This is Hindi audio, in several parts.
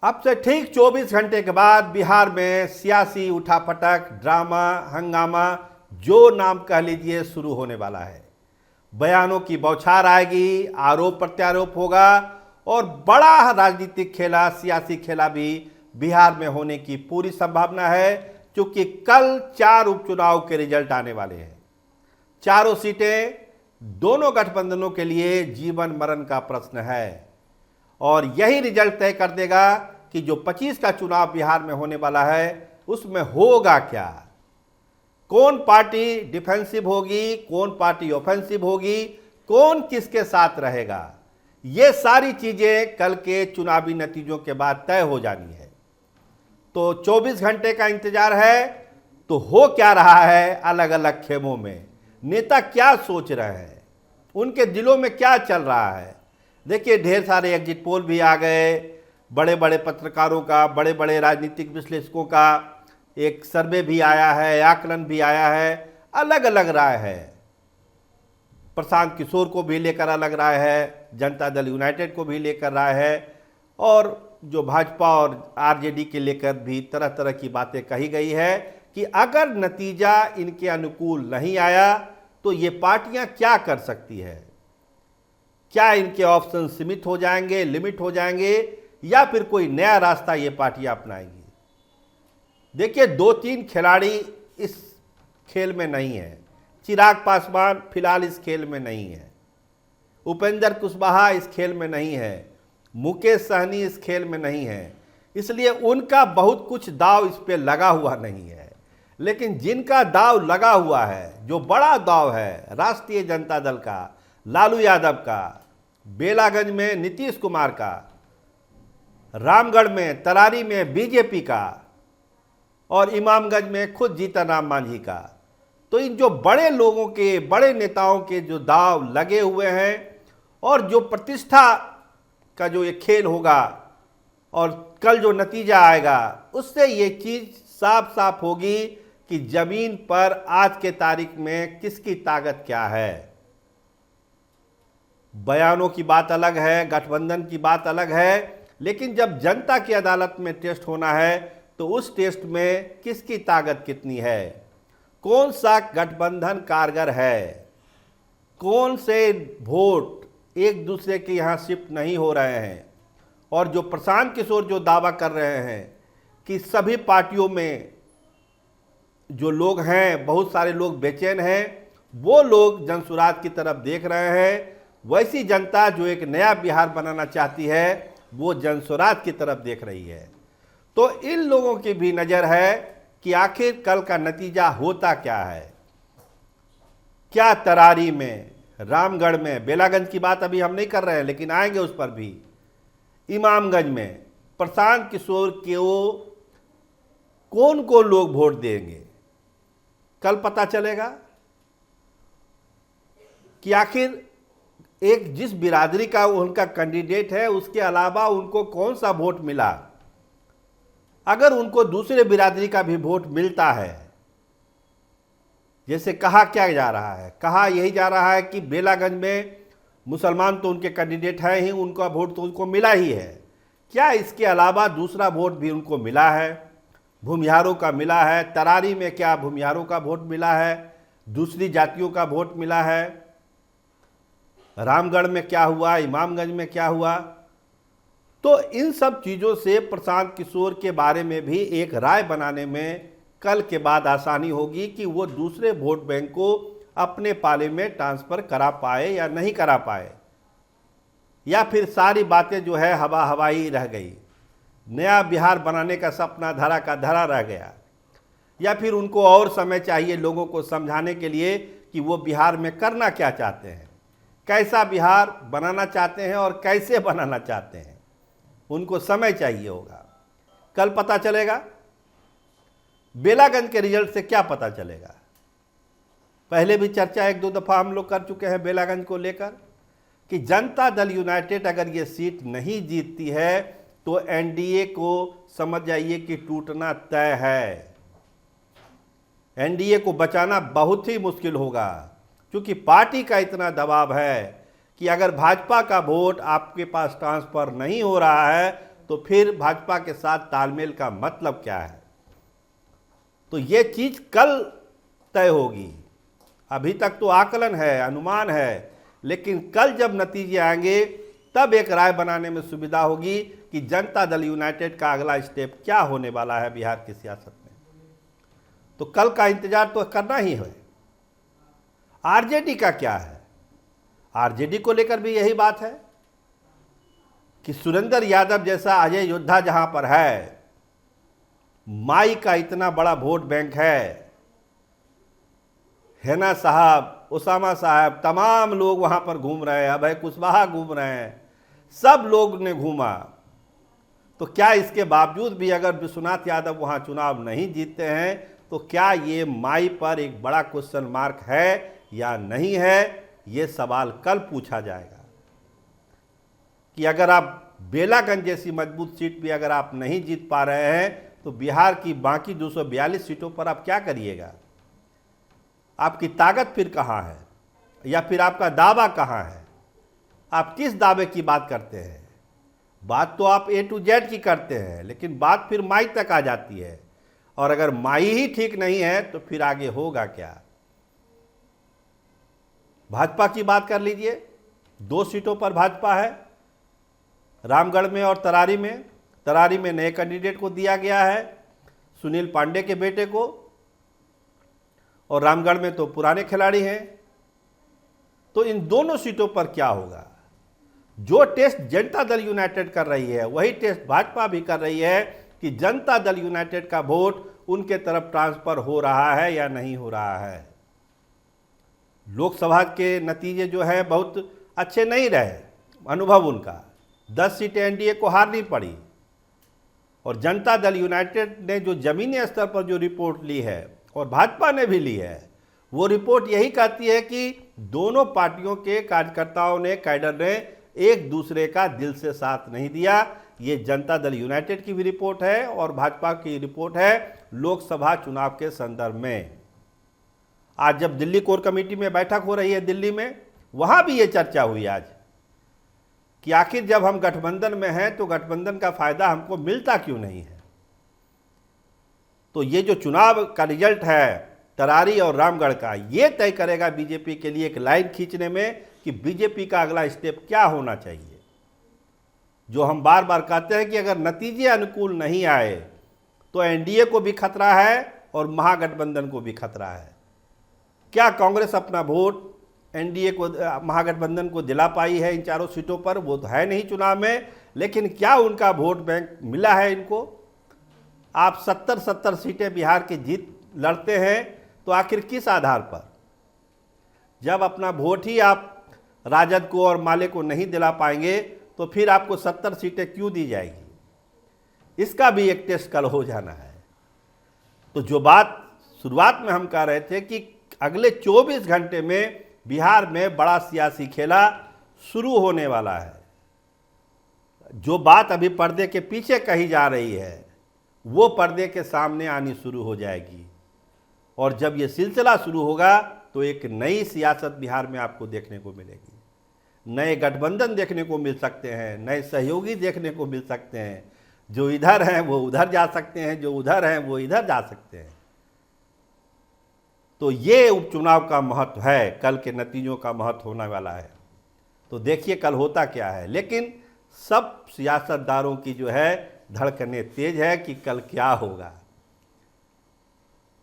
अब से ठीक 24 घंटे के बाद बिहार में सियासी उठापटक, ड्रामा, हंगामा, जो नाम कह लीजिए, शुरू होने वाला है। बयानों की बौछार आएगी, आरोप प्रत्यारोप होगा और बड़ा राजनीतिक खेला, सियासी खेला भी बिहार में होने की पूरी संभावना है, क्योंकि कल 4 उपचुनाव के रिजल्ट आने वाले हैं। चारों सीटें दोनों गठबंधनों के लिए जीवन मरण का प्रश्न है और यही रिजल्ट तय कर देगा कि जो 25 का चुनाव बिहार में होने वाला है उसमें होगा क्या। कौन पार्टी डिफेंसिव होगी, कौन पार्टी ऑफेंसिव होगी, कौन किसके साथ रहेगा, ये सारी चीजें कल के चुनावी नतीजों के बाद तय हो जानी है। तो 24 घंटे का इंतजार है। तो हो क्या रहा है अलग अलग खेमों में, नेता क्या सोच रहे हैं, उनके दिलों में क्या चल रहा है। देखिए, ढेर सारे एग्जिट पोल भी आ गए, बड़े बड़े पत्रकारों का, बड़े बड़े राजनीतिक विश्लेषकों का एक सर्वे भी आया है, आकलन भी आया है, अलग अलग राय है। प्रशांत किशोर को भी लेकर अलग राय है, जनता दल यूनाइटेड को भी लेकर राय है और जो भाजपा और आरजेडी के लेकर भी तरह तरह की बातें कही गई है कि अगर नतीजा इनके अनुकूल नहीं आया तो ये पार्टियां क्या कर सकती है। क्या इनके ऑप्शन सीमित हो जाएंगे, लिमिट हो जाएंगे, या फिर कोई नया रास्ता ये पार्टियां अपनाएंगी। देखिए, 2-3 खिलाड़ी इस खेल में नहीं है। चिराग पासवान फिलहाल इस खेल में नहीं है, उपेंद्र कुशवाहा इस खेल में नहीं है, मुकेश सहनी इस खेल में नहीं है, इसलिए उनका बहुत कुछ दाव इस पे लगा हुआ नहीं है। लेकिन जिनका दाव लगा हुआ है, जो बड़ा दाव है राष्ट्रीय जनता दल का, लालू यादव का, बेलागंज में नीतीश कुमार का, रामगढ़ में तरारी में बीजेपी का और इमामगंज में खुद जीतन राम मांझी का, तो इन जो बड़े लोगों के, बड़े नेताओं के जो दाव लगे हुए हैं और जो प्रतिष्ठा का जो ये खेल होगा और कल जो नतीजा आएगा उससे ये चीज़ साफ साफ होगी कि जमीन पर आज के तारीख में किसकी ताकत क्या है। बयानों की बात अलग है, गठबंधन की बात अलग है, लेकिन जब जनता की अदालत में टेस्ट होना है तो उस टेस्ट में किसकी ताकत कितनी है, कौन सा गठबंधन कारगर है, कौन से वोट एक दूसरे के यहाँ शिफ्ट नहीं हो रहे हैं। और जो प्रशांत किशोर जो दावा कर रहे हैं कि सभी पार्टियों में जो लोग हैं, बहुत सारे लोग बेचैन हैं, वो लोग जनसुराज की तरफ देख रहे हैं। वैसी जनता जो एक नया बिहार बनाना चाहती है वो जनसुराज की तरफ देख रही है। तो इन लोगों की भी नज़र है कि आखिर कल का नतीजा होता क्या है। क्या तरारी में, रामगढ़ में, बेलागंज की बात अभी हम नहीं कर रहे हैं लेकिन आएंगे उस पर भी, इमामगंज में प्रशांत किशोर के वो कौन कौन लोग वोट देंगे, कल पता चलेगा कि आखिर एक जिस बिरादरी का उनका कैंडिडेट है उसके अलावा उनको कौन सा वोट मिला। अगर उनको दूसरे बिरादरी का भी वोट मिलता है, जैसे कहा क्या जा रहा है, कहा यही जा रहा है कि बेलागंज में मुसलमान तो उनके कैंडिडेट हैं ही, उनका वोट तो उनको मिला ही है, क्या इसके अलावा दूसरा वोट भी उनको मिला है, भूमिहारों का मिला है, तरारी में क्या भूमिहारों का वोट मिला है, दूसरी जातियों का वोट मिला है, रामगढ़ में क्या हुआ, इमामगंज में क्या हुआ। तो इन सब चीज़ों से प्रशांत किशोर के बारे में भी एक राय बनाने में कल के बाद आसानी होगी कि वो दूसरे वोट बैंक को अपने पाले में ट्रांसफ़र करा पाए या नहीं करा पाए, या फिर सारी बातें जो है हवा हवाई रह गई, नया बिहार बनाने का सपना धरा का धरा रह गया, या फिर उनको और समय चाहिए लोगों को समझाने के लिए कि वो बिहार में करना क्या चाहते हैं, कैसा बिहार बनाना चाहते हैं और कैसे बनाना चाहते हैं। उनको समय चाहिए होगा, कल पता चलेगा। बेलागंज के रिजल्ट से क्या पता चलेगा, पहले भी चर्चा 1-2 दफ़ा हम लोग कर चुके हैं बेलागंज को लेकर कि जनता दल यूनाइटेड अगर ये सीट नहीं जीतती है तो एनडीए को समझ जाइए कि टूटना तय है। एनडीए को बचाना बहुत ही मुश्किल होगा, क्योंकि पार्टी का इतना दबाव है कि अगर भाजपा का वोट आपके पास ट्रांसफ़र नहीं हो रहा है तो फिर भाजपा के साथ तालमेल का मतलब क्या है? तो ये चीज कल तय होगी। अभी तक तो आकलन है, अनुमान है, लेकिन कल जब नतीजे आएंगे तब एक राय बनाने में सुविधा होगी कि जनता दल यूनाइटेड का अगला स्टेप क्या होने वाला है बिहार की सियासत में। तो कल का इंतजार तो करना ही है। आरजेडी का क्या है? आरजेडी को लेकर भी यही बात है कि सुरेंद्र यादव जैसा अजय योद्धा जहां पर है, माई का इतना बड़ा वोट बैंक है, हेना साहब, उसामा साहब, तमाम लोग वहां पर घूम रहे हैं, अभय कुशवाहा घूम रहे हैं, सब लोग ने घूमा। तो क्या इसके बावजूद भी अगर विश्वनाथ यादव वहां चुनाव नहीं जीतते हैं तो क्या ये माई पर एक बड़ा क्वेश्चन मार्क है या नहीं है? ये सवाल कल पूछा जाएगा कि अगर आप बेलागंज जैसी मजबूत सीट भी अगर आप नहीं जीत पा रहे हैं तो बिहार की बाकी 242 सीटों पर आप क्या करिएगा? आपकी ताकत फिर कहाँ है, या फिर आपका दावा कहाँ है? आप किस दावे की बात करते हैं? बात तो आप A to Z की करते हैं, लेकिन बात फिर माई तक आ जाती है, और अगर माई ही ठीक नहीं है तो फिर आगे होगा क्या? भाजपा की बात कर लीजिए। 2 सीटों पर भाजपा है, रामगढ़ में और तरारी में। तरारी में नए कैंडिडेट को दिया गया है, सुनील पांडे के बेटे को, और रामगढ़ में तो पुराने खिलाड़ी हैं। तो इन दोनों सीटों पर क्या होगा? जो टेस्ट जनता दल यूनाइटेड कर रही है वही टेस्ट भाजपा भी कर रही है कि जनता दल यूनाइटेड का वोट उनके तरफ ट्रांसफर हो रहा है या नहीं हो रहा है। लोकसभा के नतीजे जो है बहुत अच्छे नहीं रहे, अनुभव उनका 10 सीटें एनडीए को हारनी पड़ी, और जनता दल यूनाइटेड ने जो जमीनी स्तर पर जो रिपोर्ट ली है और भाजपा ने भी ली है, वो रिपोर्ट यही कहती है कि दोनों पार्टियों के कार्यकर्ताओं ने, कैडर ने एक दूसरे का दिल से साथ नहीं दिया। ये जनता दल यूनाइटेड की भी रिपोर्ट है और भाजपा की रिपोर्ट है लोकसभा चुनाव के संदर्भ में। आज जब दिल्ली कोर कमेटी में बैठक हो रही है दिल्ली में, वहां भी ये चर्चा हुई आज कि आखिर जब हम गठबंधन में हैं तो गठबंधन का फायदा हमको मिलता क्यों नहीं है। तो ये जो चुनाव का रिजल्ट है तरारी और रामगढ़ का, ये तय करेगा बीजेपी के लिए एक लाइन खींचने में कि बीजेपी का अगला स्टेप क्या होना चाहिए। जो हम बार बार कहते हैं कि अगर नतीजे अनुकूल नहीं आए तो एनडीए को भी खतरा है और महागठबंधन को भी खतरा है। क्या कांग्रेस अपना वोट एनडीए को, महागठबंधन को दिला पाई है इन चारों सीटों पर? वो तो है नहीं चुनाव में, लेकिन क्या उनका वोट बैंक मिला है इनको? आप 70-70 सीटें बिहार की जीत लड़ते हैं तो आखिर किस आधार पर? जब अपना वोट ही आप राजद को और माले को नहीं दिला पाएंगे तो फिर आपको 70 सीटें क्यों दी जाएगी? इसका भी एक टेस्ट कल हो जाना है। तो जो बात शुरुआत में हम कह रहे थे कि अगले 24 घंटे में बिहार में बड़ा सियासी खेला शुरू होने वाला है। जो बात अभी पर्दे के पीछे कही जा रही है वो पर्दे के सामने आनी शुरू हो जाएगी, और जब ये सिलसिला शुरू होगा तो एक नई सियासत बिहार में आपको देखने को मिलेगी। नए गठबंधन देखने को मिल सकते हैं, नए सहयोगी देखने को मिल सकते हैं। जो इधर हैं वो उधर जा सकते हैं, जो उधर हैं वो इधर जा सकते हैं। तो ये उपचुनाव का महत्व है, कल के नतीजों का महत्व होने वाला है। तो देखिए कल होता क्या है। लेकिन सब सियासतदारों की जो है धड़कने तेज है कि कल क्या होगा।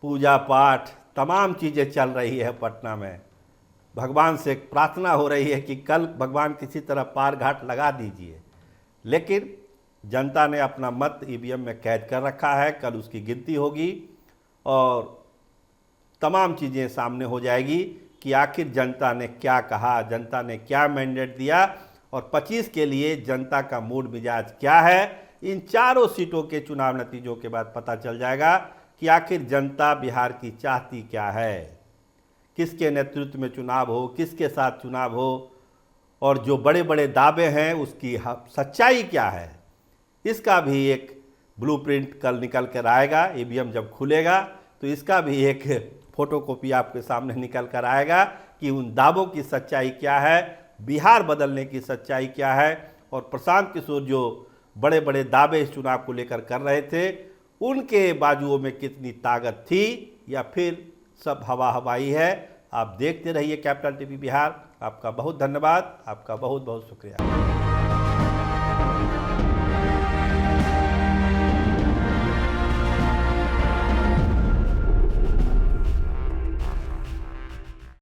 पूजा पाठ तमाम चीज़ें चल रही है पटना में। भगवान से प्रार्थना हो रही है कि कल भगवान किसी तरह पार घाट लगा दीजिए। लेकिन जनता ने अपना मत ईवीएम में कैद कर रखा है। कल उसकी गिनती होगी और तमाम चीज़ें सामने हो जाएगी कि आखिर जनता ने क्या कहा, जनता ने क्या मैंडेट दिया, और 25 के लिए जनता का मूड मिजाज क्या है। इन चारों सीटों के चुनाव नतीजों के बाद पता चल जाएगा कि आखिर जनता बिहार की चाहती क्या है, किसके नेतृत्व में चुनाव हो, किसके साथ चुनाव हो, और जो बड़े बड़े दावे हैं उसकी सच्चाई क्या है। इसका भी एक ब्लूप्रिंट कल निकल कर आएगा। ईवीएम जब खुलेगा तो इसका भी एक फोटोकॉपी आपके सामने निकल कर आएगा कि उन दावों की सच्चाई क्या है, बिहार बदलने की सच्चाई क्या है। और प्रशांत किशोर जो बड़े बड़े दावे इस चुनाव को लेकर कर रहे थे, उनके बाजुओं में कितनी ताकत थी या फिर सब हवा हवाई है। आप देखते रहिए कैपिटल टीवी बिहार। आपका बहुत धन्यवाद, आपका बहुत बहुत शुक्रिया।